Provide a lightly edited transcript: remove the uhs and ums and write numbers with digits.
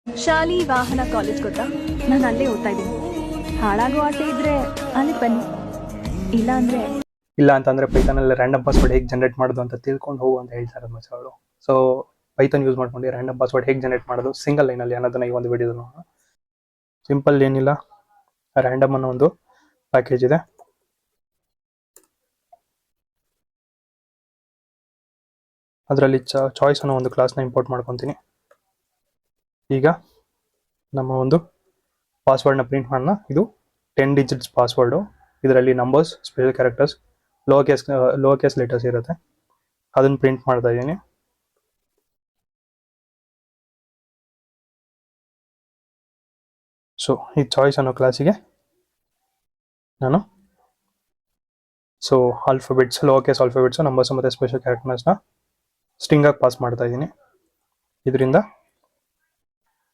ಶಾಲಿ ವಾಹನ ಕಾಲೇಜ್ ಗೊತ್ತಾ? ನಾನು ಅಲ್ಲೇ ಓದ್ತಾ ಇದ್ದೀನಿ. ಹಾಳಾಗೋ ಆಸೆ ಇದ್ರೆ ಅಲ್ಲಿ ಬನ್ನಿ, ಇಲ್ಲ ಅಂತಂದ್ರೆ ಪೈಥಾನಲ್ಲಿ ರ್ಯಾಂಡಮ್ ಪಾಸ್ವರ್ಡ್ ಹೇಗೆ ಜನರೇಟ್ ಮಾಡೋದು ಅಂತ ತಿಳ್ಕೊಂಡು ಹೋಗು ಅಂತ ಹೇಳ್ತಾರೆ ಮಚ್ಚ ಅವಳು. ಸೊ ಪೈಥಾನ್ ಯೂಸ್ ಮಾಡ್ಕೊಂಡು ರ್ಯಾಂಡಮ್ ಪಾಸ್ವರ್ಡ್ ಹೇಗೆ ಜನರೇಟ್ ಮಾಡೋದು ಸಿಂಗಲ್ ಲೈನಲ್ಲಿ ಅನ್ನೋದನ್ನ ಈ ಒಂದು ವಿಡಿಯೋದಲ್ಲಿ ನೋಡೋಣ. ಸಿಂಪಲ್ ಏನಿಲ್ಲ, ರ್ಯಾಂಡಮ್ ಅನ್ನೋ ಒಂದು ಪ್ಯಾಕೇಜ್ ಇದೆ. ಅದರಲ್ಲಿ ಚಾಯ್ಸ್ ಅನ್ನೋ ಒಂದು ಕ್ಲಾಸ್ನ ಇಂಪೋರ್ಟ್ ಮಾಡ್ಕೊತೀನಿ. ಈಗ ನಮ್ಮ ಒಂದು ಪಾಸ್ವರ್ಡ್ನ ಪ್ರಿಂಟ್ ಮಾಡೋಣ. ಇದು 10 ಡಿಜಿಟ್ಸ್ ಪಾಸ್ವರ್ಡು. ಇದರಲ್ಲಿ numbers, special characters, lower case letters ಇರುತ್ತೆ. ಅದನ್ನು ಪ್ರಿಂಟ್ ಮಾಡ್ತಾ ಇದ್ದೀನಿ. ಸೊ ಈ ಚಾಯ್ಸ್ ಅನ್ನೋ ಕ್ಲಾಸಿಗೆ ನಾನು alphabets, lower case alphabets, numbers ಮತ್ತು ಸ್ಪೆಷಲ್ ಕ್ಯಾರೆಕ್ಟರ್ಸ್ನ ಸ್ಟ್ರಿಂಗಾಗಿ ಪಾಸ್ ಮಾಡ್ತಾ ಇದ್ದೀನಿ. ಇದರಿಂದ